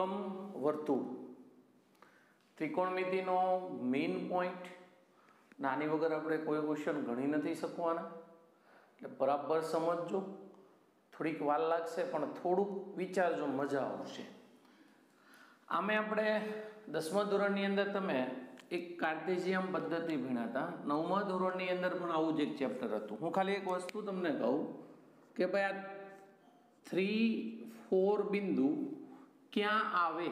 એકમ વર્તુળ ત્રિકોણમિતિનો main point નાની વગર આપણે કોઈ ક્વેશ્ચન ગણી નથી શકવાના, એટલે બરાબર સમજજો. થોડીક વાર લાગશે પણ થોડુંક વિચારજો, મજા આવશે. આમે આપણે 10મા ધોરણની અંદર તમે એક કાર્ટેશિયન પદ્ધતિ ભણ્યા હતા. 9મા ધોરણની અંદર પણ આવું જ એક ચેપ્ટર હતું. હું ખાલી એક વસ્તુ તમને કહું કે ભાઈ આ 3-4 બિંદુ ક્યાં આવે,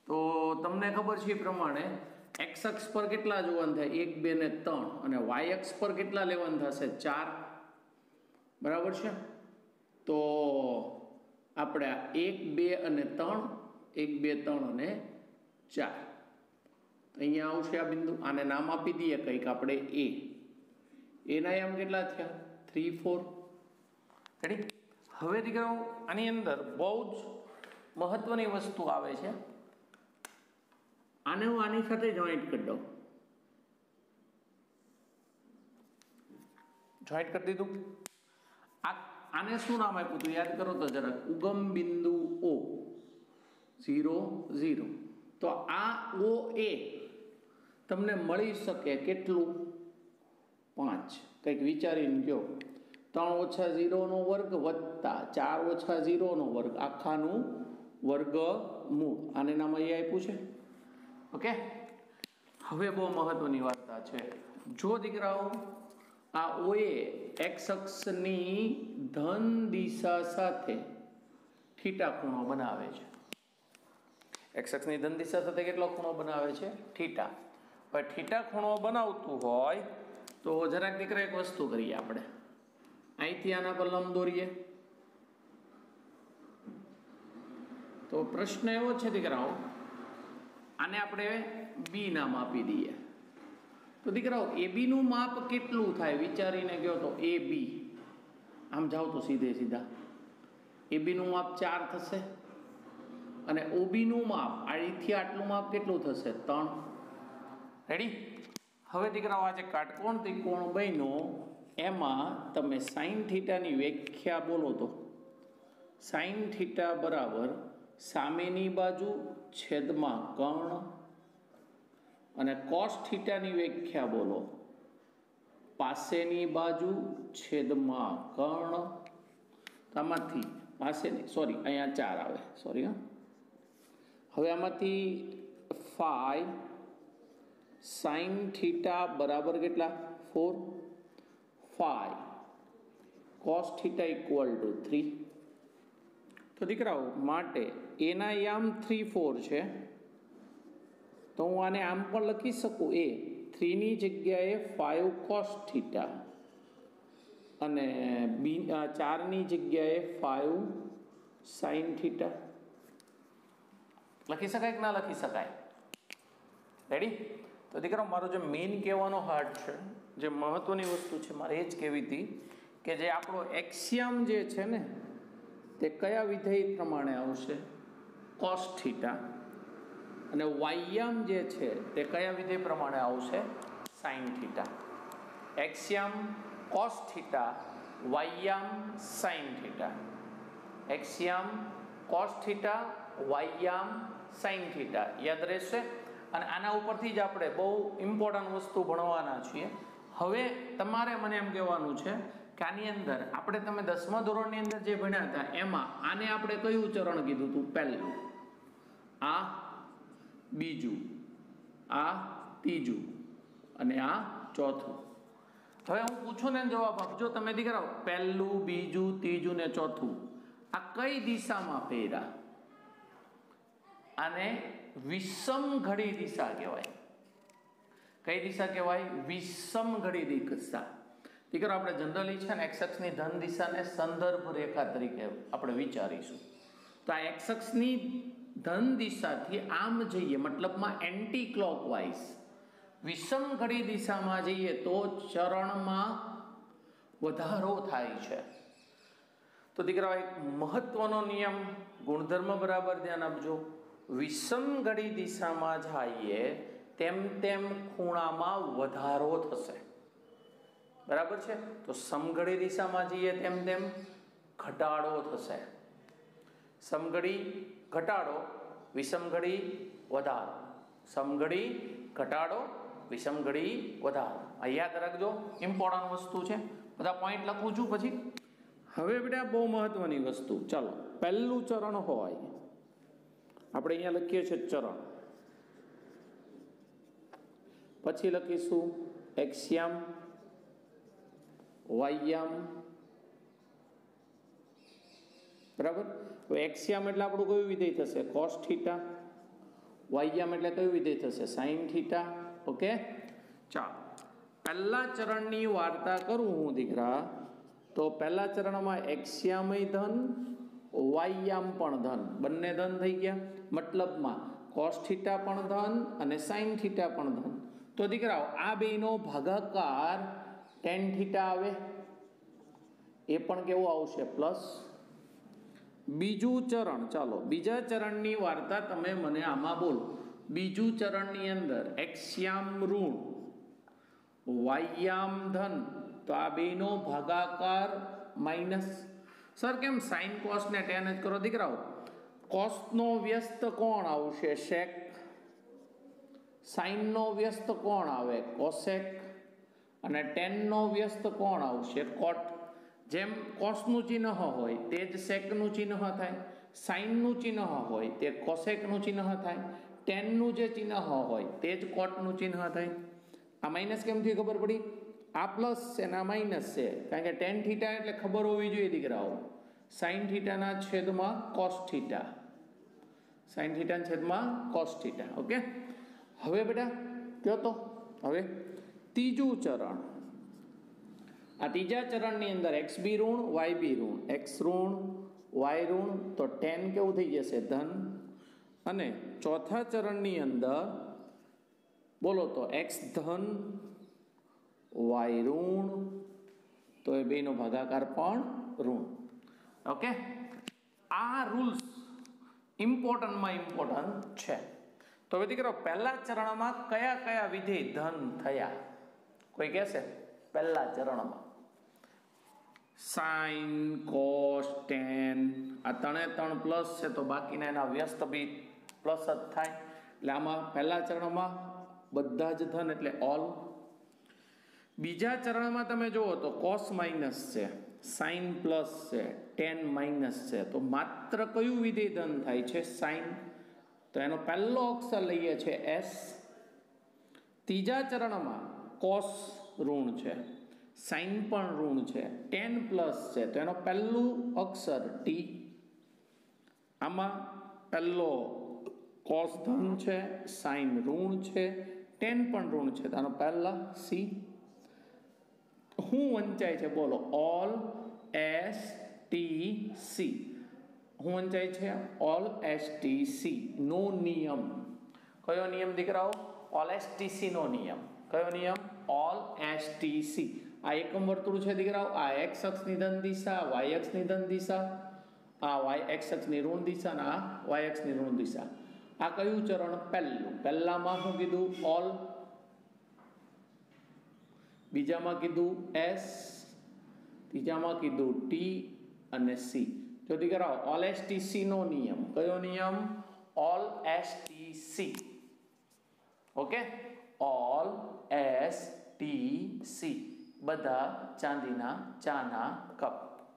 તો તમને ખબર છે એ પ્રમાણે x અક્ષ પર કેટલા જોવાનું થાય? 1, 2 ને 3, અને y અક્ષ પર કેટલા લેવાનું થશે? 4. બરાબર છે? તો આપણે 1, 2 અને 3, 1, 2, 3 અને 4 અહીંયા આવશે આ બિંદુ. આને નામ આપી દઈએ કંઈક આપણે a. એના આમ કેટલા થયા? 3, 4. રેડી? હવે દીકરાઓ આની અંદર બહુ જ મહત્વની વસ્તુ આવે છે. આને હું આની સાથે જોઈન્ટ કરી દઉં. જોઈન્ટ કરી દીધું. આને શું નામ આપ્યું હતું યાદ કરો તો જરાક? ઉગમ બિંદુ O 0, 0. તો આ OA તમને મળી શકે કેટલું? 5. કંઈક વિચારીને કહો. 3 ઓછા 0 નો વર્ગ વત્તા 4 ઓછા 0 નો વર્ગ આખાનું વર્ગમૂળ. આને નામ અહીંયા આપ્યું છે. ઓકે, હવે બહુ મહત્વની વાર્તા છે. જો દીકરાઓ આ OA x અક્ષની ધન દિશા સાથે થીટા ખૂણો બનાવે છે. x અક્ષની ધન દિશા સાથે કેટલો ખૂણો બનાવે છે? થીટા. હવે થીટા ખૂણો બનાવતું હોય તો જરાક દીકરા એક વસ્તુ કરીએ આપણે. અહીંથી આના પર લંબ દોરીએ. તો પ્રશ્ન એવો છે દીકરાઓ, આને આપણે B નામ આપી દઈએ. તો દીકરાઓ AB નું માપ કેટલું થાય વિચારીને કહો તો? AB આમ જાઓ તો સીધે સીધા AB નું માપ 4 થશે, અને OB નું માપ અહીંથી આટલું માપ કેટલું થશે? 3. રેડી? હવે દીકરાઓ આ જે કાટકોણ ત્રિકોણ બન્યો એમાં તમે સાઇન થીટાની વ્યાખ્યા બોલો તો સાઇન થીટા બરાબર સામેની બાજુ છેદમાં કર્ણ, અને કોસ થીટાની વ્યાખ્યા બોલો પાસેની બાજુ છેદમાં કર્ણ. આમાંથી પાસેની અહીંયા 4 આવે, સોરી હા. હવે આમાંથી ફાઈ સાઇન થીટા બરાબર કેટલા? 4. Five cos theta equal to 3. તો દીકરાઓ માટે એના યામ 3, 4 છે, તો હું આને આમ પણ લખી શકું. એ 3 ની જગ્યાએ 5 કોસ થીટા, અને 4 ની જગ્યાએ 5 સાઇન થીટા. લખી શકાય કે ના લખી શકાય? રેડી? તો દીકરા મારો જે મેઇન કહેવાનો હાર્ટ છે, જે મહત્વની વસ્તુ છે મારે એ જ કહેવી હતી કે જે આપણો એક્સિયમ જે છે ને તે કયા વિધેય પ્રમાણે આવશે? Cos theta. અને વાય્યામ જે છે તે કયા વિધેય પ્રમાણે આવશે? Sine theta. એક્સિયમ કોસ થીટા, વાય્યામ સાઇન થીટા. એક્સિયમ કોસ થીટા, વાય્યામ સાઇન થીટા. યાદ રહેશે? અને આના ઉપરથી જ આપણે બહુ ઇમ્પોર્ટન્ટ વસ્તુ ભણવાના છીએ. હવે તમારે મને એમ કહેવાનું છે કે આની અંદર આપણે તમે 10મા ધોરણની અંદર જે ભણ્યા હતા એમાં આને આપણે કયું ચરણ કીધું હતું? પહેલું, આ બીજું, આ ત્રીજું, અને આ ચોથું. હવે હું પૂછું ને જવાબ આપજો તમે દીકરાઓ. પહેલું, બીજું, ત્રીજું ને ચોથું આ કઈ દિશામાં ફેર્યા? આને વિષમ ઘડી દિશા કહેવાય. કઈ દિશા કહેવાય? વિષમ ઘડી દિશા. દીકરો આપણે જનરલી છે ને x અક્ષની ધન દિશાને સંદર્ભ રેખા તરીકે આપણે વિચારીશું. તો આ x અક્ષની ધન દિશાથી આમ જઈએ, મતલબમાં એન્ટી ક્લોકવાઇઝ વિષમ ઘડી દિશામાં જઈએ તો ચરણમાં વધારો થાય છે. તો દીકરા એક મહત્વનો નિયમ, ગુણધર્મ બરાબર ધ્યાન આપજો. વિષમ ઘડી દિશામાં જઈએ તેમ તેમ ખૂણામાં વધારો થશે. બરાબર છે? તો સમઘડી દિશામાં જઈએ તેમ તેમ ઘટાડો થશે. સમઘડી ઘટાડો, વિષમ ઘડી વધારો, સમઘડી ઘટાડો, વિષમ ઘડી વધારો. આ યાદ રાખજો, ઇમ્પોર્ટન્ટ વસ્તુ છે. બધા પોઈન્ટ લખું છું પછી. હવે બેટા બહુ મહત્વની વસ્તુ, ચાલો પહેલું ચરણ હોય, આપણે અહીંયા લખીએ છીએ ચરણ, પછી લખીશું એક્સયામ, વાયયામ, બરાબર. તો એક્સયામ એટલે આપણું કયું વિધેય થશે? Cos theta. વાયયામ એટલે કયું વિધેય થશે? Sine theta. ઓકે, ચાલો પહેલા ચરણની વાર્તા કરું હું દીકરા, તો પહેલા ચરણમાં એક્સયામય ધન, વાયયામ પણ ધન, બંને ધન થઈ ગયા. મતલબમાં કોસ થીટા પણ ધન અને સાઇન થીટા પણ ધન. તો દીકરાઓ આ બેનો ભાગાકાર ટેન થીટા આવે, એ પણ કેવું આવશે? પ્લસ. બીજું ચરણ, ચાલો બીજા ચરણની વાર્તા તમે મને આમાં બોલો. બીજું ચરણની અંદર એક્સયામ ઋણ, વાયયામ ધન, તો આ બેનો ભાગાકાર માઇનસ. સર કેમ સાઇન કોસ ને ટેન જ કરો? દીકરાઓ કોસનો વ્યસ્ત કોણ આવશે? સેક. સાઇનનો વ્યસ્ત કોણ આવે? કોસેક. અને ટેનનો વ્યસ્ત કોણ આવશે? કોટ. જેમ કોસનું ચિહ્ન હોય તે જ સેકનું ચિહ્ન થાય, સાઇનનું ચિહ્ન હોય તે કોસેકનું ચિહ્ન થાય, ટેનનું જે ચિહ્ન હોય તે જ કોટનું ચિહ્ન થાય. આ માઇનસ કેમ થયું ખબર પડી? આ પ્લસ છે ને આ માઇનસ છે, કારણ કે ટેન થીટા એટલે ખબર હોવી જોઈએ દીકરાઓ, સાઇન થીટાના છેદમાં કોસ થીટા, સાઇન થીટાના છેદમાં કોસ થીટા. ઓકે, હવે બેટા કયો તો હવે ત્રીજું ચરણ. આ ત્રીજા ચરણની અંદર એક્સ બી ઋણ, વાય બી ઋણ, એક્સ ઋણ, વાય ઋણ, તો ટેન કેવું થઈ જશે? ધન. અને ચોથા ચરણની અંદર બોલો તો એક્સ ધન, વાય ઋણ, તો એ બેનો ભાગાકાર પણ ઋણ. ઓકે, આ રૂલ્સ ઇમ્પોર્ટન્ટમાં ઇમ્પોર્ટન્ટ છે. તો હવે દીકરો પહેલા ચરણમાં કયા કયા વિધેય ધન થયા? કોઈ કહેશે? પહેલા ચરણમાં સાઇન, કોસ, ટેન, આ ત્રણે ત્રણ પ્લસ છે, તો બાકીના એના વ્યસ્ત બી પ્લસ જ થાય. એટલે આમાં પહેલા ચરણમાં બધા જ ધન એટલે ઓલ. બીજા ચરણમાં તમે જુઓ તો કોસ માઇનસ છે, સાઇન પ્લસ છે, ટેન માઇનસ છે, તો માત્ર કયું વિધેય ધન થાય છે? સાઇન. તો એનો પહેલો અક્ષર લઈએ છે એસ. ત્રીજા ચરણમાં કોસ ઋણ છે, સાઇન પણ ઋણ છે, ટેન પ્લસ છે, તો એનો પહેલું અક્ષર ટી. આમાં પહેલો કોસ ધન છે, સાઇન ઋણ છે, ટેન પણ ઋણ છે, તો આનો પહેલા સી. શું વંચાય છે બોલો? All S T C. શું વંચાય છે? ઓલ એસ ટી સી નો નિયમ. કયો નિયમ દીકરાઓ? ઓલ એસ ટી સી નો નિયમ. કયો નિયમ? All S T C. આ એકમ વર્તુળ છે દીકરાઓ, આ એક્સ અક્ષની ધન દિશા, વાય અક્ષની ધન દિશા, આ વાય એક્સ અક્ષની ઋણ દિશા અને આ વાય અક્ષની ઋણ દિશા. આ કયું ચરણ? પહેલું. પહેલામાં શું કીધું? ઓલ. બીજામાં કીધું એસ, ત્રીજામાં કીધું ટી અને સી. જો દીકરાઓ ઓલ એસ ટી સી નો નિયમ. કયો નિયમ? All S T C. Okay, all S T C, બધા ચાંદીના ચાના cup.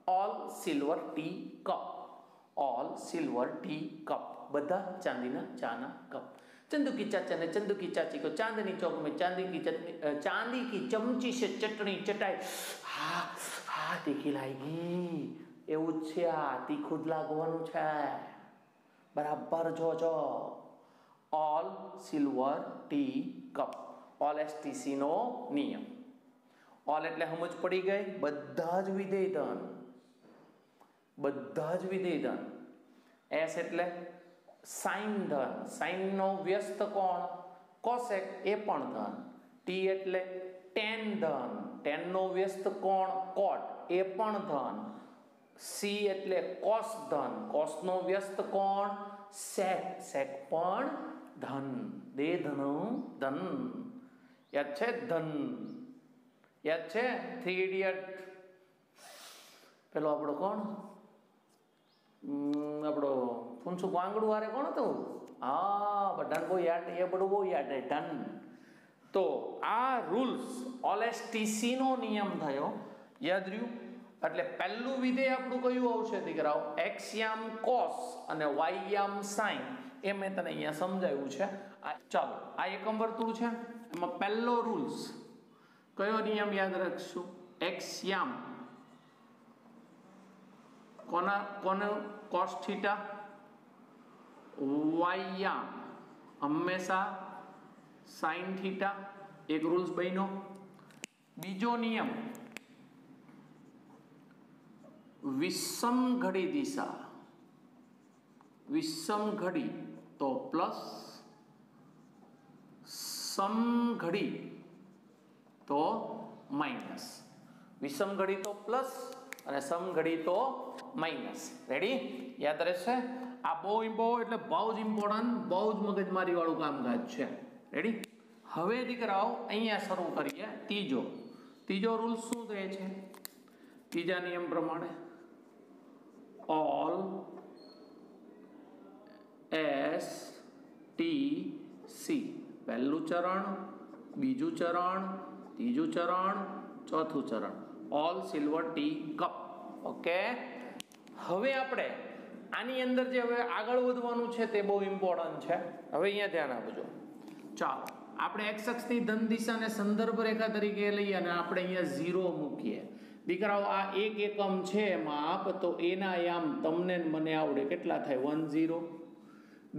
All silver tea cup, all silver tea cup, બધા ચાંદીના ચાના કપ. चंदू की चाचा ने चंदू की चाची को चांदनी चौक में चांदी की चमची से चटनी चटाई. હા હા તીખી લાગી, એવું જ છે. આ તીખું જ લાગવાનું છે, બરાબર જોજો. All silver tea cup, all STC નો નિયમ. ઓલ એટલે સમજ પડી ગઈ? બધા જ વિધેય ધન, બધા જ વિધેય ધન. એસ એટલે સાઇન ધન, સાઇન નો વ્યસ્ત કોણ? કોસેક, એ પણ ધન. ટી એટલે ટેન ધન, ટેન નો વ્યસ્ત કોણ? કોટ, એ પણ ધન. સી એટલે કોસ ધન, કોસ નો વ્યસ્ત કોણ? સેક, સેક પણ ધન. દે ધન ધન. યાદ છે? ધન યાદ છે? 3 ઇડિયટ પેલો આપણો કોણ? આપણો ફૂનસુક વાંગડું હારે કોણ હતું? હા, બધાને બહુ યાદ, એ બધું બહુ યાદ રહે. ડન. તો આ રૂલ્સ ઓલેસ્ટીસી નો નિયમ થયો, યાદ રહ્યું? એટલે પહેલું વિધેય આપણું કયું આવશે દીકરાઓ? એક્સ યામ કોસ અને વાય યામ સાઇન. એ મેં તને અહીંયા સમજાવ્યું છે. ચાલો, આ એકમ વર્તુળ છે, એમાં પહેલો રૂલ્સ કયો નિયમ યાદ રાખશું? એક્સ યામ કોને કોસ થીટા, વાય યામ હંમેશા સાઇન થીટા. એક રૂલ્સ બન્યો. બીજો નિયમ વિષમ ઘડી દિશા, વિષમ ઘડી તો પ્લસ, સમઘડી તો માઇનસ. વિષમ ઘડી તો પ્લસ અને સમઘડી તો માઇનસ. રેડી? યાદ રહેશે? આ બહુ એટલે બહુ જ ઇમ્પોર્ટન્ટ, બહુ જ મગજમારી વાળું કામકાજ છે. રેડી? હવે દીકરાઓ અહીંયા શરૂ કરીએ ત્રીજો રૂલ શું કહે છે? ત્રીજા નિયમ પ્રમાણે ઓલ એસ ટી સી, પહેલું ચરણ, બીજું ચરણ, ત્રીજું ચરણ, ચોથું ચરણ, all silver tea cup. Okay, હવે આપણે આની અંદર જે હવે આગળ વધવાનું છે તે બહુ ઇમ્પોર્ટન્ટ છે. હવે અહીંયા ધ્યાન આપજો. ચાલો, આપણે એક્સ અક્ષની ધન દિશાને સંદર્ભ રેખા તરીકે લઈએ અને આપણે અહીંયા 0 મૂકીએ. દીકરાઓ આ એક એકમ છે માપ, તો એના યામ તમને મને આવડે કેટલા થાય? 1 0.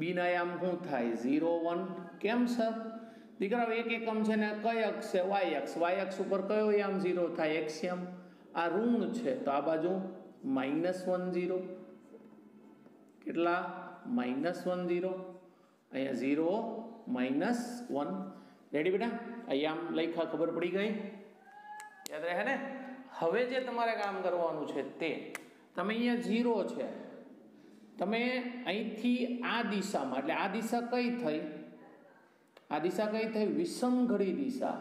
બીના યામ શું થાય? 0 1. કેમ સર? દીકરાઓ એક એકમ છે ને કઈ અક્ષ છે? વાય અક્ષ. વાય અક્ષ ઉપર કયો યામ 0 થાય? એક્સ યામ. આ ઋણ છે તો આ બાજુ -1 0. કેટલા? -1 0. અહીંયા 0 -1. રેડી બેટા? અહીંયા આમ લખ્યા, ખબર પડી ગઈ? યાદ રહે ને? હવે જે તમારે કામ કરવાનું છે તે તમે અહીંયા 0 છે, તમે અહીંથી આ દિશામાં, એટલે આ દિશા કઈ થઈ? આ દિશા કઈ થઈ? વિષમ ઘડી દિશા.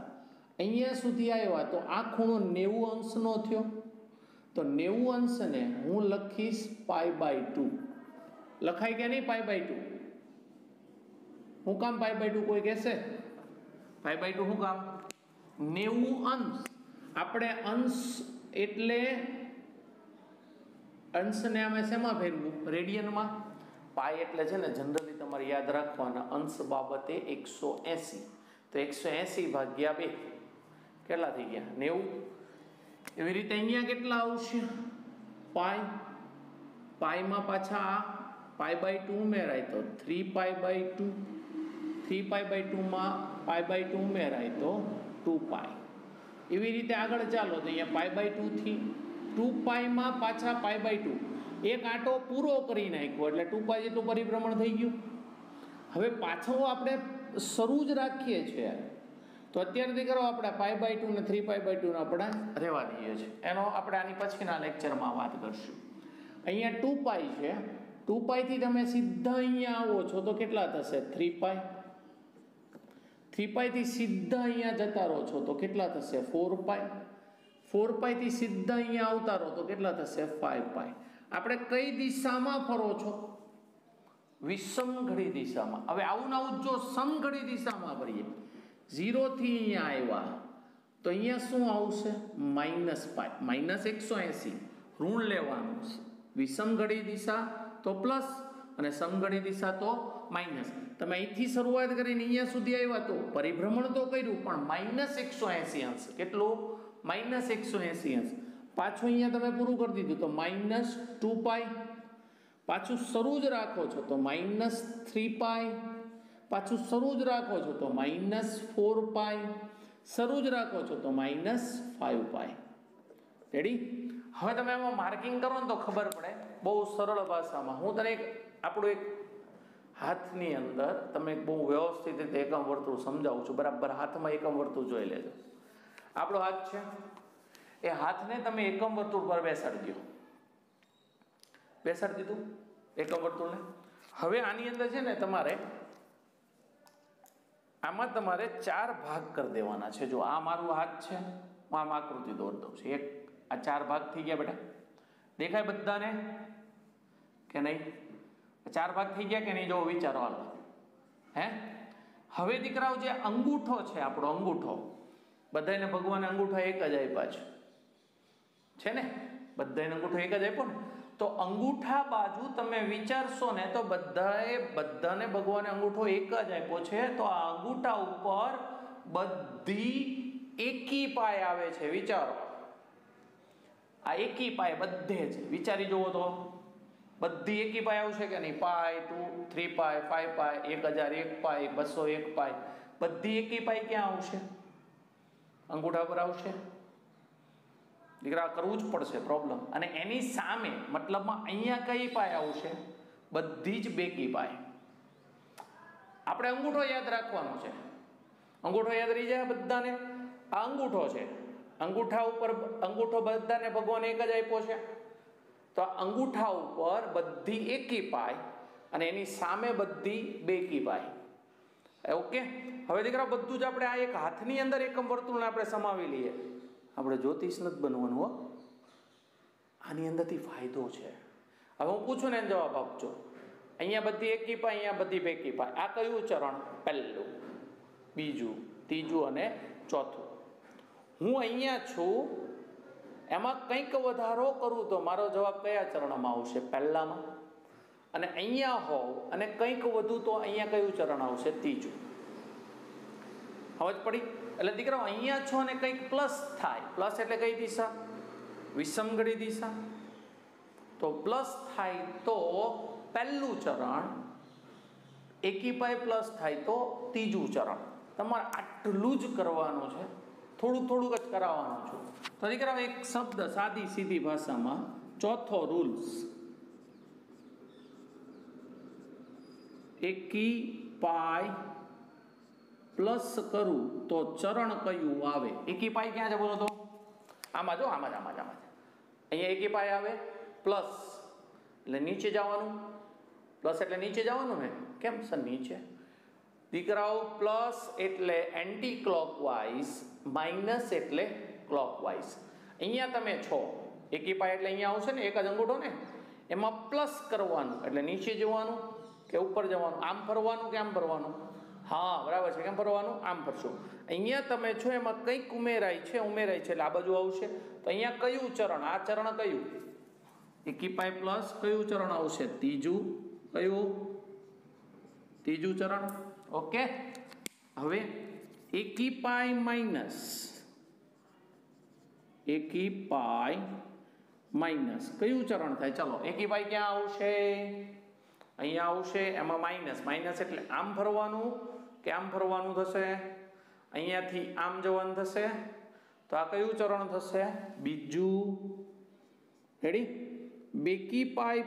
અહીંયા સુધી આવ્યા તો આ ખૂણો 90 અંશનો થયો. તો 90 અંશને હું લખીશ π/2. લખાય કે નહીં π/2? હું કામ π/2? કોઈ કહેશે π/2 શું કામ? 90 અંશ. આપણે અંશ એટલે અંશને અમે શેમાં ફેરવું? રેડિયનમાં. પાઈ એટલે છે ને જનરલી તમારે યાદ રાખવાના, અંશ બાબતે 180. તો 180 ભાગ્યા 2 કેટલા થઈ ગયા? 90. એવી રીતે અહીંયા કેટલા આવશે? પાઈ. પાઈમાં પાછા π/2 ઉમેરાય તો 3π/2. 3π/2 માં π/2 ઉમેરાય તો 2π. એવી રીતે આગળ ચાલો તો અહીંયા π/2 થી 2π માં પાછા π/2. એક આંટો પૂરો કરી નાખ્યો એટલે 2π જેટલું પરિભ્રમણ થઈ ગયું. હવે પાછો આપણે શરૂ જ રાખીએ છીએ તો અત્યારથી કરો આપણે π/2 ને 3π/2 આપણે રહેવા દઈએ છીએ. એનો આપણે આની પછીના લેક્ચરમાં વાત કરશું. અહીંયા 2π છે, 2π થી તમે સીધા અહીંયા આવો છો તો કેટલા થશે? 3π. 3π થી સીધા અહીંયા જતા રહો છો તો કેટલા થશે? 4π. 4π થી સીધા અહીંયા આવતા રહો તો કેટલા થશે? 5π. આપણે કઈ દિશામાં ફરો છો? વિષમ ઘડી દિશામાં. હવે આવું ને આવું જો સમઘડી દિશામાં ફરીએ, 0 થી અહીંયા આવ્યા તો અહીંયા શું આવશે? -π. -180. ઋણ લેવાનું છે. વિષમ ઘડી દિશા તો પ્લસ અને સમઘડી દિશા તો માઇનસ. તમે અહીંથી શરૂઆત કરીને અહીંયા સુધી આવ્યા તો પરિભ્રમણ તો કર્યું પણ -180 અંશ. કેટલું? -180 અંશ. પાછું અહીંયા તમે પૂરું કરી દીધું તો -2π. પાછું શરૂ જ રાખો છો તો -3π. પાછું શરૂ જ રાખો છો તો -4π. શરૂ જ રાખો છો તો -5π. રેડી? હવે તમે એમાં માર્કિંગ કરો ને તો ખબર પડે બહુ સરળ ભાષામાં. હું તને આપણું એક હાથની અંદર તમે બહુ વ્યવસ્થિત રીતે એકમ વર્તુળ સમજાવું છું. બરાબર હાથમાં એકમ વર્તુળ જોઈ લેજો. આપણો હાથ છે, એ હાથને તમે એકમ વર્તુળ પર બેસાડી દો. બેસાડી દીધું એકમ વર્તુળને. હવે આની અંદર છે ને તમારે આમાં તમારે 4 ભાગ કરી દેવાના છે. જો આ મારું હાથ છે, હું આમ આકૃતિ દોરી દઉં છું. એક આ 4 ભાગ થઈ ગયા બેટા. દેખાય બધાને કે નહીં? 4 ભાગ થઈ ગયા કે નહીં જો વિચારો હાલો હે હવે દીકરાઓ જે અંગૂઠો છે આપણો અંગૂઠો બધાને ભગવાને અંગૂઠો એક જ આપ્યા છે ને બધાને અંગૂઠો એક જ આપ્યો ને તો અંગૂઠા બાજુ તમે વિચારશો ને તો બધાને ભગવાને અંગૂઠો એક જ આપ્યો છે તો આ અંગૂઠા ઉપર બધી એકી પાય આવે છે વિચારો આ એકી પાય બધે છે વિચારી જુઓ તો બધી એકી પાય આવશે કે નહીં પાય 2 3 પાય 5 પાય 1001 પાય 201 પાય બધી એકી પાય ક્યાં આવશે અંગૂઠા પર આવશે દીકરા કરવું જ પડશે પ્રોબ્લેમ અને એની સામે મતલબમાં અહીંયા કઈ પાય આવશે બધી જ બેકી પાય આપણે અંગૂઠો યાદ રાખવાનો છે અંગૂઠો યાદ રહી જાય બધાને આ અંગૂઠો છે અંગૂઠા ઉપર અંગૂઠો બધાને ભગવાને એક જ આપ્યો છે તો આ અંગૂઠા ઉપર બધી એકી પાય અને એની સામે બધી બેકી પાય ઓકે હવે દીકરા બધું જ આપણે આ એક હાથની અંદર એકમ વર્તુળને આપણે સમાવી લઈએ આપણે જ્યોતિષ નથી બનવાનું હો આની અંદરથી ફાયદો છે હવે હું પૂછું ને એનો જવાબ આપજો અહીંયા બધી એકી પાય અહીંયા બધી બેકી પાય આ કયું ચરણ પહેલું બીજું ત્રીજું અને ચોથું હું અહીંયા છું એમાં કંઈક વધારો કરું તો મારો જવાબ કયા ચરણમાં આવશે પહેલામાં અને અહીંયા હોવ અને કંઈક વધુ તો અહીંયા કયું ચરણ આવશે ત્રીજું સમજ પડી એટલે દીકરાઓ અહીંયા છો અને કંઈક પ્લસ થાય પ્લસ એટલે કઈ દિશા વિષમઘડી દિશા તો પ્લસ થાય તો પહેલું ચરણ એકી પાય પ્લસ થાય તો ત્રીજું ચરણ તમારે આટલું જ કરવાનું છે થોડુંક જ કરાવવાનું છું તો દીકરાઓ એક શબ્દ સાદી સીધી ભાષામાં ચોથો રૂલ્સ એકી પાય પ્લસ કરું તો ચરણ કયું આવે એકી પાય ક્યાં છે બોલો તો આમાં જો આમાં અહીંયા એકી પાય આવે પ્લસ એટલે નીચે જવાનું પ્લસ એટલે નીચે જવાનું ને કેમ સર નીચે દીકરાઓ પ્લસ એટલે એન્ટી ક્લોકવાઇઝ માઇનસ એટલે ક્લોકવાઇઝ અહીંયા તમે છો એકી પાય એટલે અહીંયા આવશે ને એક જ અંગૂઠો ને એમાં પ્લસ કરવાનું એટલે નીચે જવાનું કે ઉપર જવાનું આમ ફરવાનું કે આમ ફરવાનું હા બરાબર છે કેમ ફરવાનું આમ ફરશો અહીંયા તમે છો એમાં કંઈક ઉમેરાય છે એટલે આ બાજુ આવશે તો અહીંયા કયું ચરણ આ ચરણ કયું એકી પાય પ્લસ કયું ચરણ આવશે ત્રીજું કયું ત્રીજું ચરણ ઓકે હવે એકી પાય માઇનસ એકી પાય માઇનસ કયું ચરણ થાય ચાલો એકી પાય ક્યાં આવશે અહીંયા આવશે એમાં માઇનસ એટલે આમ ફરવાનું કે આમ ફરવાનું થશે અહીંયાથી આમ જવાનું થશે તો આ કયું ચરણ થશે બીજું રેડી બેકી પાય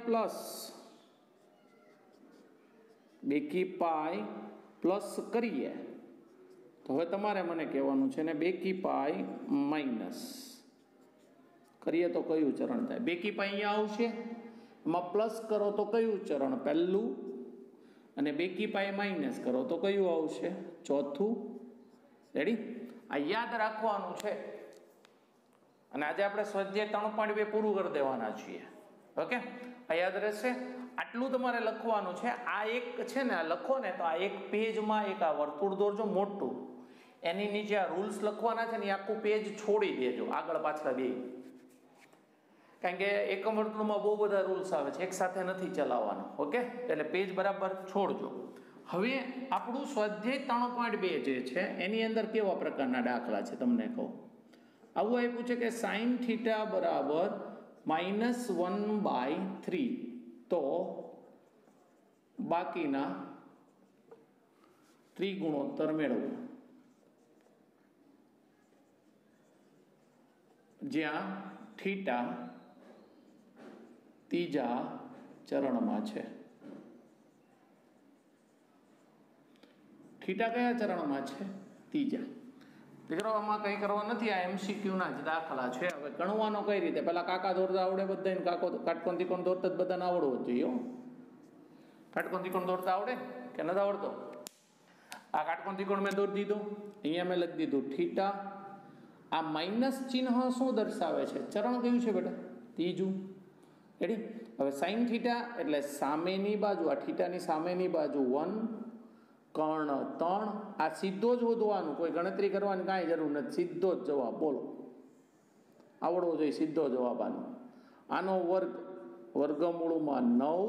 પ્લસ કરીએ તો હવે તમારે મને કહેવાનું છે ને બેકી પાય માઇનસ કરીએ તો કયું ચરણ થાય બેકી પાય અહીંયા આવશે એમાં પ્લસ કરો તો કયું ચરણ પહેલું અને બેકી પાય માઇનસ કરો તો કયું આવશે ચોથું રેડી આ યાદ રાખવાનું છે અને આજે આપણે સ્વાધ્યાય 3.2 પૂરું કરી દેવાના છીએ ઓકે આ યાદ રહેશે આટલું તમારે લખવાનું છે આ એક છે ને આ લખો ને તો આ એક પેજમાં એક આ વર્તુળ દોરજો મોટું એની નીચે આ રૂલ્સ લખવાના છે ને એ આખું પેજ છોડી દેજો આગળ પાછળ બે કારણ કે એકમ વર્તુળમાં બહુ બધા રૂલ્સ આવે છે એક સાથે નથી ચલાવવાનું ઓકે એટલે પેજ બરાબર છોડજો હવે આપણું સ્વાધ્યાય 3.2 જે છે એની અંદર કેવા પ્રકારના દાખલા છે તમને કહું આવું આપ્યું છે કે sin θ બરાબર -1/3 તો બાકીના ત્રિગુણોત્તર મેળવો જ્યાં થીટા ત્રીજા ચરણમાં છે થીટા કયા ચરણમાં છે ત્રીજા દીકરો આમાં કંઈ કરવા નથી આ એમસીક્યુના જ દાખલા છે હવે ગણવાનો કઈ રીતે પેલા કાકા દોરતા આવડે બધાને કાટકોણ ત્રિકોણ દોરતા જ બધાને આવડવો જોઈએ કાટકોણ ત્રિકોણ દોરતા આવડે કે નથી આવડતો આ કાટકોણ ત્રિકોણ મેં દોરી દીધું અહીંયા મેં લખી દીધું થીટા આ માઇનસ ચિહ્ન શું દર્શાવે છે ચરણ કયું છે બેટા ત્રીજું રેડી હવે સાઈન થીટા એટલે સામેની બાજુ, આ થીટાની સામેની બાજુ 1 કર્ણ 3, આ સીધો જ શોધવાનું, કોઈ ગણતરી કરવાની કાંઈ જરૂર નથી, સીધો જ જવાબ. બોલો, આવડવો જોઈએ સીધો જવાબ આનો. આનો વર્ગ વર્ગમૂળમાં 9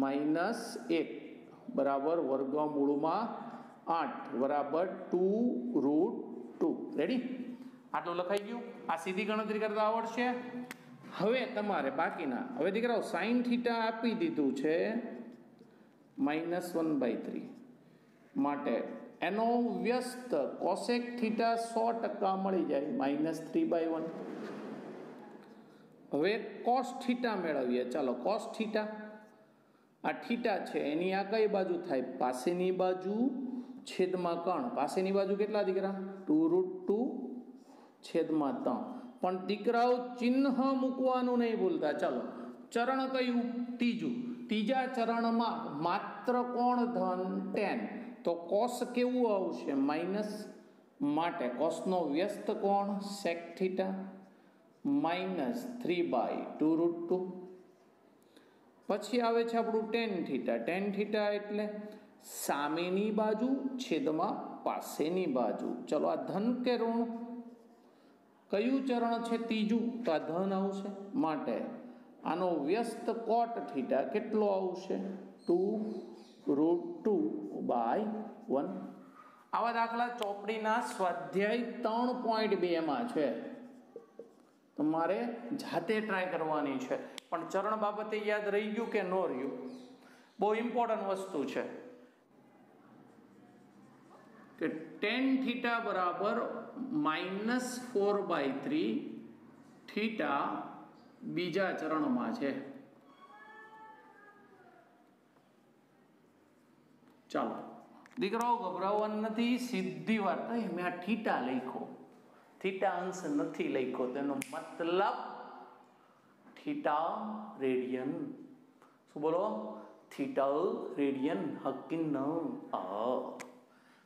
માઇનસ 1 બરાબર વર્ગમૂળમાં 8 બરાબર 2√2. રેડી? આટલું લખાઈ ગયું. આ સીધી ગણતરી કરતા આવડશે. હવે તમારે બાકીના, હવે દીકરાઓ સાઈન થીટા આપી દીધું છે -1/3 માટે એનો વ્યસ્ત કોસેક થીટા 100% મળી જાય -3/1. હવે કોસ થીટા મેળવીએ. ચાલો કોસ થીટા, આ થીટા છે એની આ કઈ બાજુ થાય? પાસેની બાજુ છેદમાં કર્ણ. પાસેની બાજુ કેટલા દીકરા? 2√2 છેદમાં 3. પણ દીકરાઓ ચિહ્ન મૂકવાનું નહીં ભૂલતા. ચાલો ચરણ કયું? ત્રીજું. ત્રીજા ચરણમાં માત્ર કોણ ધન 10, તો કોસ કેવું આવશે? માઇનસ. માટે કોસનો વ્યસ્ત કોણ સેક થીટા -3/2√2. પછી આવે છે આપણું ટેન થીટા. ટેન થીટા એટલે સામેની બાજુ છેદમાં પાસેની બાજુ. ચલો આ ધન કે ઋણ? કયું ચરણ છે? ત્રીજું. તો આ ધન આવશે. માટે આનો વ્યસ્ત કોટ થીટા કેટલો આવશે? 2√2/1. આવા દાખલા ચોપડીના સ્વાધ્યાય 3.2 માં છે, તમારે જાતે ટ્રાય કરવાની છે. પણ ચરણ બાબતે યાદ રહી ગયું કે ન રહ્યું? બહુ ઇમ્પોર્ટન્ટ વસ્તુ છે કે ટેન થીટા બરાબર -4/3 થીટા બીજા ચરણમાં છે. ચાલો દીકરાઓ ગભરાવાનું નથી, સીધી વાત. મેં આ થીટા લખ્યો, થીટા અંશ નથી લખ્યો, તેનો મતલબ થીટા રેડિયન. શું બોલો? Theta radian. હકીન.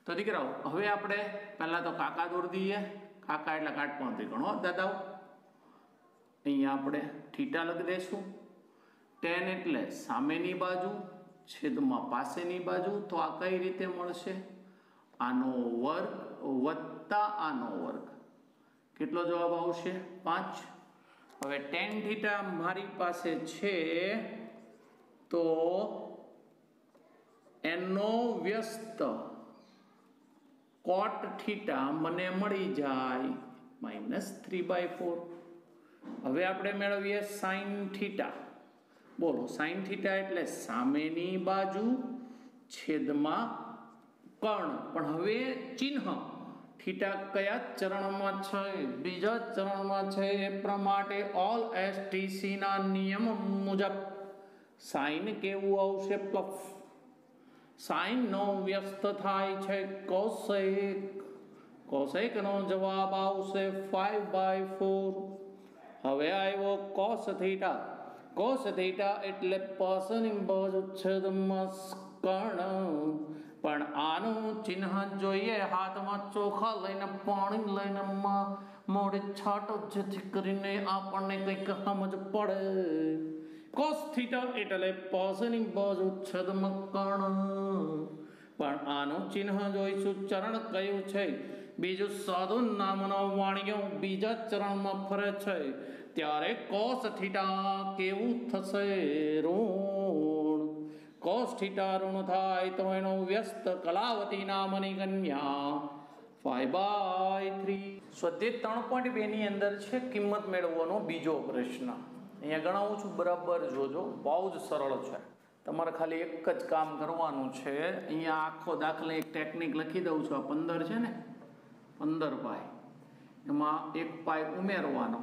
તો દીકરાઓ હવે આપણે પહેલા તો કાકા દોરી દઈએ. કાકા એટલે કાટકોણ ત્રિકોણ. દાદાઓ અહીંયા આપણે થીટા લખી દઈશું. ટેન એટલે સામેની બાજુ છેદમાં પાસેની બાજુ. તો આ કઈ રીતે મળશે? આનો વર્ગ વત્તા આનો વર્ગ. કેટલો જવાબ આવશે? 5. હવે ટેન થીટા મારી પાસે છે તો એનો વ્યસ્ત કોટ થીટા મને મળી જાય -3/4. હવે આપણે મેળવીએ સાઈન થીટા. બોલો, સાઈન થીટા એટલે સામેની બાજુ છેદમાં કર્ણ. પણ હવે ચિહ્ન થીટા કયા ચરણમાં છે? બીજા ચરણમાં છે. એ પ્રમાણે ઓલ એસટીસી ના નિયમ મુજબ સાઈન કેવું આવશે? પ્લસ. સાઈન નો વ્યસ્ત થાય છે કોસેક. કોસેક નો જવાબ આવશે 5/4. હવે આવ્યો કોસ થીટા. કોસ થીટા એટલે પાસેની બાજુ છેદમાં કર્ણ. પણ આનું ચિહ્ન જોઈએ. હાથમાં ચોખા લઈને પાણી લઈને મોઢે છાંટો, જેથી કરીને આપણને કંઈક સમજ પડે. કોસ થીટા એટલે પાસેની બાજુ છેદમાં કર્ણ. પણ આનું ચિહ્ન જોઈશું. ચરણ કયું છે? બીજું સાધુ નામનો વાણિયો બીજા ચરણમાં ફરે છે. ત્યારે કોસ થીટા કેવું થશે? ઋણ. કોસ થીટા ઋણ થાય તો એનો વ્યસ્ત કલાવતી નામની કન્યા 5/3. સ્વાધ્યાય 3.2 ની અંદર છે કિંમત મેળવવાનો બીજો પ્રશ્ન. અહીંયા ગણાવું છું, બરાબર જોજો. બહુ જ સરળ છે. તમારે ખાલી એક જ કામ કરવાનું છે. અહીંયા આખો દાખલો એક ટેકનિક લખી દઉં છું. આ 15 છે ને, 15 પાય, એમાં 1 પાય ઉમેરવાનો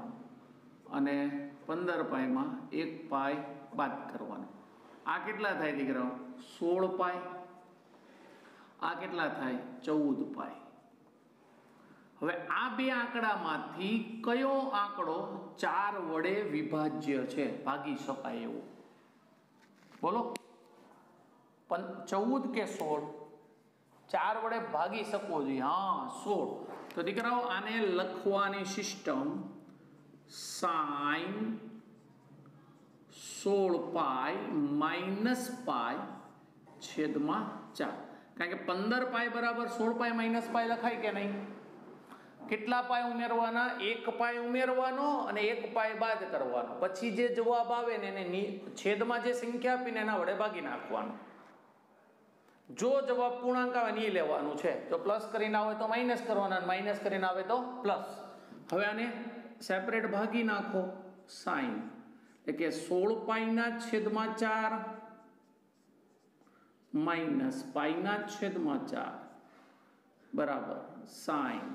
અને 15 પાયમાં 1 પાય બાદ કરવાનો. આ કેટલા થાય દીકરાઓ? 16 પાય. આ કેટલા થાય? 14 પાય. હવે આ બે આંકડામાંથી કયો આંકડો 4 વડે વિભાજ્ય છે, ભાગી શકાય એવો? બોલો, 14 કે 16? 4 વડે ભાગી શકવો જોઈએ. હા, 16. તો દીકરાઓ આને લખવાની system sine 16 pi minus pi છેદમાં 4, કારણ કે 15 પાઈ બરાબર 16 પાઈ માઇનસ પાઈ લખાય કે નહીં? કેટલા પાઈ ઉમેરવાના? 1 પાઈ ઉમેરવાનો અને 1 પાઈ બાદ કરવાનો, પછી જે જવાબ આવે ને એને છેદમાં જે સંખ્યા આપીને એના વડે ભાગી નાખવાનું. જો જવાબ પૂર્ણાંક આવે ને એ લેવાનું છે. જો પ્લસ કરીને આવે તો માઇનસ કરવાના, માઇનસ કરીને આવે તો પ્લસ. હવે આને સેપરેટ ભાગી નાખો. સાઈન એટલે કે 16 પાઈના છેદમાં 4 માઇનસ પાઈના છેદમાં 4 બરાબર સાઈન.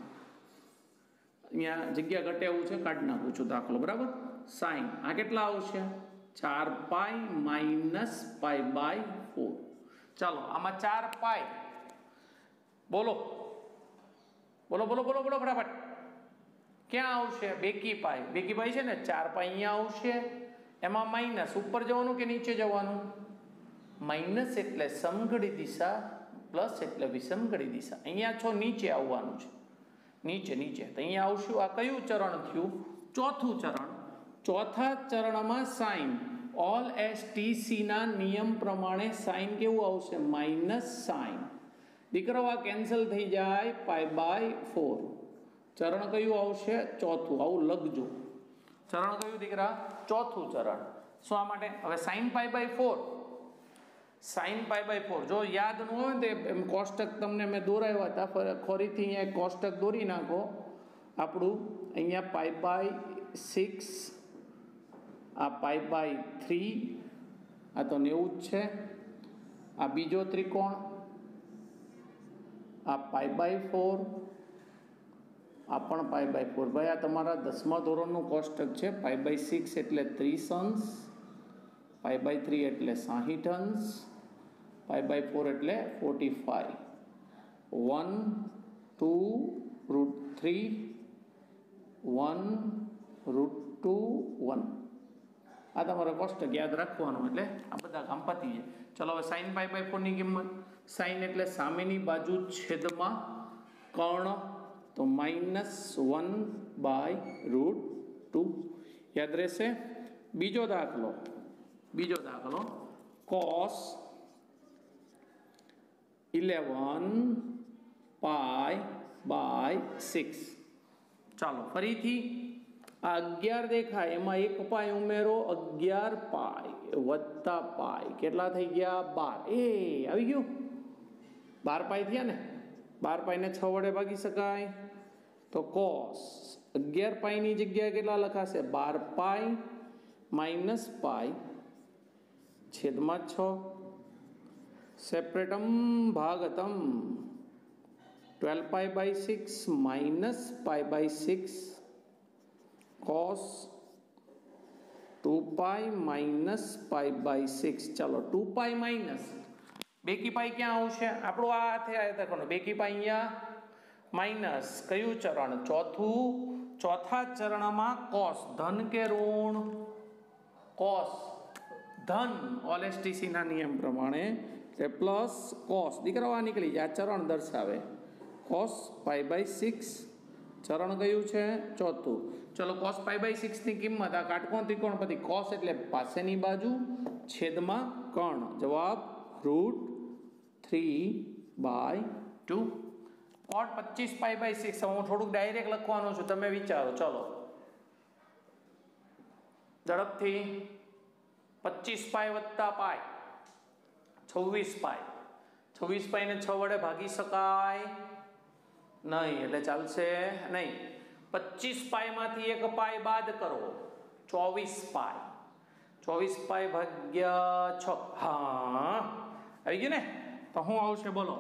અહીંયા જગ્યા ઘટે એવું છે, કાઢી નાખું છું દાખલો. બરાબર સાઈન આ કેટલા આવશે? 4 પાઈ માઇનસ પાઈ બાય 4. ચાલો આમાં 4 પાઈ બોલો બોલો બોલો બોલો બોલો ફટાફટ. ક્યાં આવશે? બેકી પાઈ છે ને, 4 પાઈ અહીંયા આવશે. એમાં માઇનસ ઉપર જવાનું કે નીચે જવાનું? માઇનસ એટલે સમઘડી દિશા, પ્લસ એટલે વિષમઘડી દિશા. અહીંયા છો નીચે આવવાનું છે, નીચે નીચે. તો અહીંયા આવશું. આ કયું ચરણ થયું? ચોથું ચરણ. ચોથા ચરણમાં સાઈન ઓલ એસટીસી ના નિયમ પ્રમાણે સાઈન કેવું આવશે? Minus sine. દીકરો આ કેન્સલ થઈ જાય, પાઈ બાય 4. ચરણ કયું આવશે? ચોથું. આવું લખજો. ચરણ કયું દીકરા? ચોથું ચરણ. શું આ માટે? હવે sine pi by 4, sine pi by 4 જો યાદ ન હોય તો એમ કોષ્ટક તમને મેં દોરાવ્યા હતા, ફરીથી અહીંયા કોષ્ટક દોરી નાખો. આપણું અહીંયા પાઈ બાય 6, આ પાઈ બાય 3, આ તો 90 જ છે. આ બીજો ત્રિકોણ, આ પાઈ બાય 4, આ પણ પાઈ બાય 4. ભાઈ આ તમારા 10મા ધોરણનું કોષ્ટક છે. પાઈ બાય 6 એટલે 30 અંશ, પાઈ બાય 3 એટલે 60 અંશ, પાઈ બાય 4 એટલે 45. 1 2 √3 1 √2 1. આ તમારે કોષ્ટક યાદ રાખવાનું, એટલે આ બધા કામ પતી જાય. ચલો હવે સાઈન પાઈ બાય 4 ની કિંમત. સાઈન એટલે સામેની બાજુ છેદમાં કર્ણ, તો -1/√2 યાદ રહેશે. બીજો દાખલો cos 11 પાઈ બાય 6. ચાલો ફરીથી આ 11 દેખાય, એમાં 1 પાઈ ઉમેરો, 11 પાઈ વત્તા પાઈ કેટલા થઈ ગયા? 12. આવી ગયું. 12 પાઈ થયા ને. 12 પાઈને 6 વડે ભાગી શકાય. તો cos 11 પાઈની જગ્યાએ કેટલા લખાશે? 12 પાઈ માઇનસ પાઈ છેદમાં 6. સેપરેટમ ભાગતમ 12 pi by 6 minus pi by 6 cos 2 pi minus pi by 6. ચાલો 2 પાઈ માઇનસ બેકી પાઈ ક્યાં આવશે? આપણું આ હાથે આયતાખંડ. બેકી પાઈ અહીંયા માઇનસ કયું ચરણ? ચોથું. ચોથા ચરણમાં cos ધન કે ઋણ? cos ધન. ઓલ એસટીસી ના નિયમ પ્રમાણે એટલે પ્લસ cos. દીકરાઓ આ નીકળી જાય, ચરણ દર્શાવે. cos પાઈ બાય 6 ચરણ કયું છે? ચોથું. ચલો cos પાઈ બાય 6 ની કિંમત આ કાટકોણ ત્રિકોણ પરથી cos એટલે પાસેની બાજુ છેદમાં કર્ણ. જવાબ √3/2. cot 25 pi by 6. હું થોડુંક ડાયરેક્ટ લખવાનું છું, તમે વિચારો. ચલો ઝડપથી. 25 પાઈ વત્તા પાઈ 26 પાઈ. 26 પાઈને 6 વડે ભાગી શકાય નહીં, એટલે ચાલશે નહીં. 25 પાઈ માંથી 1 પાઈ બાદ કરો, 24 પાઈ. 24 પાઈ ભાગ્યા 6. હા આવી ગયું ને. તો શું આવશે બોલો?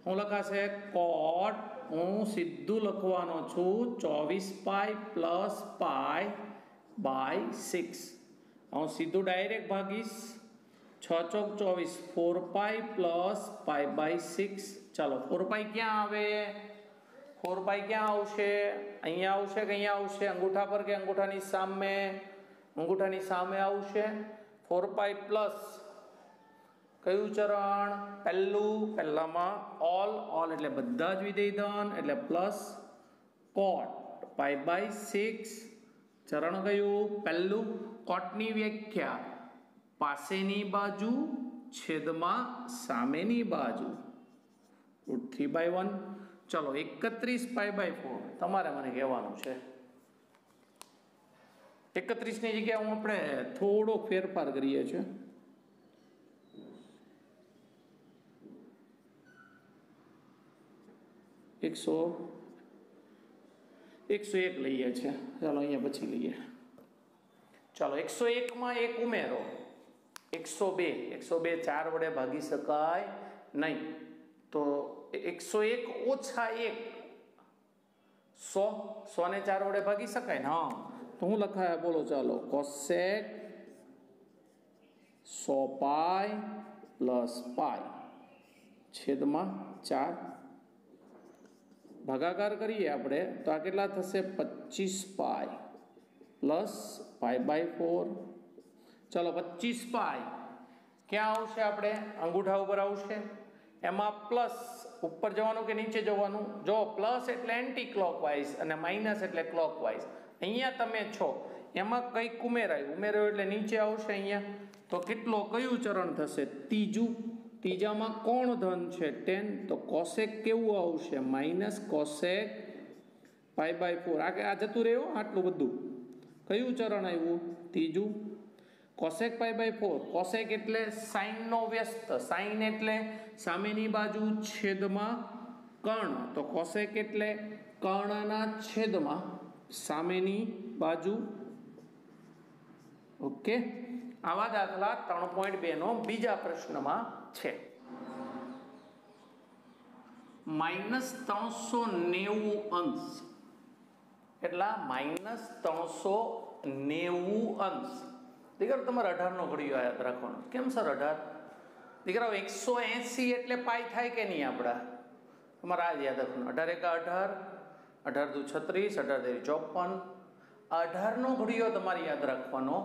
શું લખાશે? cot હું સીધું લખવાનો છું 24 પાઈ પ્લસ પાઈ બાય 6. હું સીધું ડાયરેક્ટ ભાગીશ. 6 ચોક 24, 4 પાઈ પ્લસ પાઈ બાય 6. ચાલો 4 પાઈ ક્યાં આવે? 4 પાઈ ક્યાં આવશે? અહીંયા આવશે કે અહીંયા આવશે? અંગૂઠા પર કે અંગૂઠાની સામે? અંગૂઠાની સામે આવશે. 4 પાઈ પ્લસ કયું ચરણ? પહેલું. પહેલામાં ઓલ એટલે બધા જ વિધેય ધન, એટલે પ્લસ cot પાઈ બાય 6. ચરણ કયું? પહેલું. કોટની વ્યાખ્યા પાસેની બાજુ છેદમાં સામેની બાજુ √3/1. ચલો 31π/4 તમારે મને કહેવાનું છે. 31 ની જગ્યાએ હું આપણે થોડો ફેરફાર કરીએ છીએ. 101 લઈએ છીએ. ચાલો અહીંયા પછી લઈએ. ચાલો 101 માં 1 ઉમેરો. 102 4 વડે ભાગી શકાય નહીં. તો 101 ઓછા 1 100 ને 4 વડે ભાગી શકાય ને? હા. તો હું લખાય બોલો ચાલો. કોસેક 100π + π છેદમાં 4. ભાગાકાર કરીએ આપણે તો આ કેટલા થશે? 25π + π/4. ચલો 25π ક્યાં આવશે? આપણે અંગૂઠા ઉપર આવશે. એમાં પ્લસ ઉપર જવાનું કે નીચે જવાનું? જો પ્લસ એટલે એન્ટી ક્લોકવાઇઝ અને માઇનસ એટલે ક્લોકવાઇઝ. અહીંયા તમે છો એમાં કંઈક ઉમેરાયું એટલે નીચે આવશે અહીંયા. તો કેટલો કયું ચરણ થશે? ત્રીજું. ત્રીજામાં કોણ ધન છે? 10. તો કોસેક કેવું આવશે? Minus cosec π/4. આ જતું રહ્યું આટલું બધું. કયું ચરણ આવ્યું? ત્રીજું. કોસેક π/4. કોસેક એટલે સાઇનનો વ્યસ્ત. સાઇન એટલે સામેની બાજુ છેદમાં કર્ણ. તો કોસેક એટલે કર્ણના છેદમાં સામેની બાજુ. ઓકે. આવા દાખલા 3.2 નો બીજા પ્રશ્નમાં છે. -390 એટલા -390 દીકરા તમારે 18 નો ઘડિયો યાદ રાખવાનો. કેમ સર 18? દીકરા 180 એટલે પાઈ થાય કે નહીં? આપણા તમારે આ યાદ રાખવાનું. 18 × 18 = 36, 18 × 54. 18 નો ઘડિયો તમારે યાદ રાખવાનો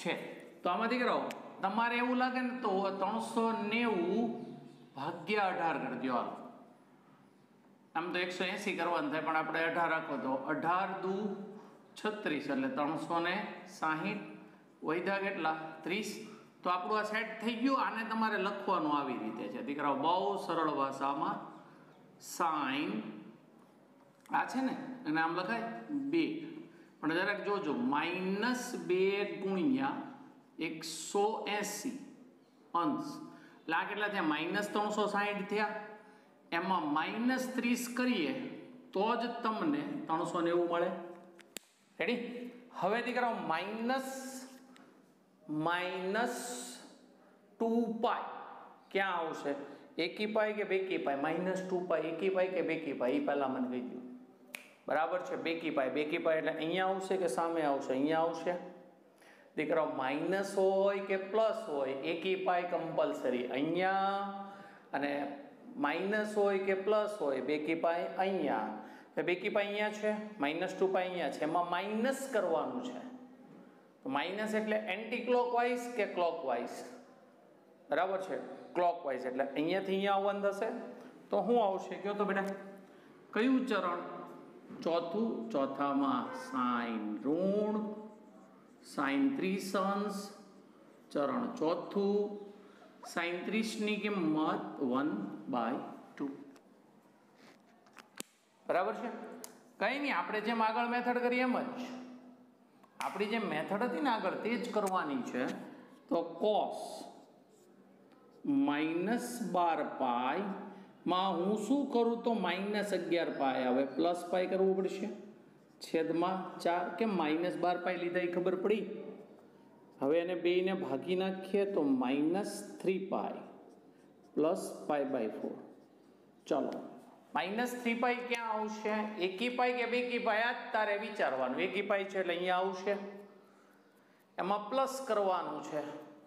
છે. તો આમાં દીકરાઓ તમારે એવું લાગે ને તો 390 ભાગ્યા 18 કરી દો. આમ તો 180 કરવાનું થાય પણ આપણે 18 રાખો તો 18 દુ 36 એટલે 360. વૈધા કેટલા? 30. તો આપણું આ સેટ થઈ ગયું. આને તમારે લખવાનું આવી રીતે છે દીકરાઓ, બહુ સરળ ભાષામાં. સાઇન આ છે ને એને આમ લખાય 2, પણ જરાક જોજો -2 ગુણ્યા 180 અંશ. એટલે આ કેટલા થયા? -360 થયા. એમાં -30 કરીએ તો જ તમને 390 મળે. રેડી? હવે દીકરાઓ -2π ક્યાં આવશે? એકી પાઈ કે બેકી પાઈ? -2π એકી પાઈ કે બેકી પાઈ? એ પહેલા મને કહી દો. બરાબર છે. બેકી પાઈ એટલે અહીંયા આવશે કે સામે આવશે? અહીંયા આવશે. દીકરાઓ માઇનસ હોય કે પ્લસ હોય, એકી પાઈ કમ્પલસરી અહીંયા, અને માઇનસ હોય કે પ્લસ હોય બેકી પાઈ અહીંયા. બેકી પાઈ અહીંયા છે, -2π અહીંયા છે, એમાં માઇનસ કરવાનું છે. તો માઇનસ એટલે એન્ટી ક્લોકવાઇઝ કે ક્લોકવાઇઝ? બરાબર છે, ક્લોકવાઇઝ. એટલે અહીંયાથી અહીંયા આવવાનું થશે. તો શું આવશે કયો તો બેટા? કયું ચરણ? ચોથું. ચોથામાં સાઈન ઋણ, સાઈન 30 અંશ. ચરણ ચોથું. સાઈન 30 ની કિંમત 1/2. બરાબર છે? કઈ નહીં, આપણે જેમ આગળ મેથડ કરી એમ જ આપણી જે મેથડ હતી ને આગળ તે જ કરવાની છે. તો કોસ -12π માં હું શું કરું તો -11π આવે, +π કરવું પડશે છેદમાં 4. કે -12π લીધા એ ખબર પડી. હવે એને બેયને ભાગી નાખીએ તો -3π + π/4. ચલો -3π ક્યાં આવશે? એકી પાઈ કે બેકી પાઈ? આ જ તારે વિચારવાનું. એકી પાઈ છે એટલે અહીંયા આવશે, એમાં પ્લસ કરવાનું છે.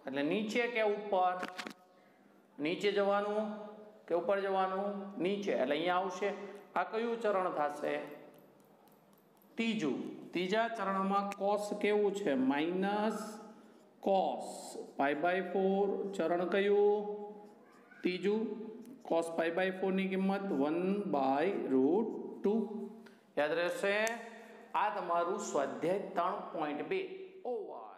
એટલે નીચે કે ઉપર? નીચે જવાનું કે ઉપર જવાનું? નીચે. એટલે અહીંયા આવશે. આ કયું ચરણ થશે? ત્રીજું. ત્રીજા ચરણમાં કોસ કેવું છે? -cos π/4. ચરણ કયું? ત્રીજું. cos π/4 ની કિંમત 1/√2. યાદ રહેશે? આ તમારું સ્વાધ્યાય 3.2 ઓવર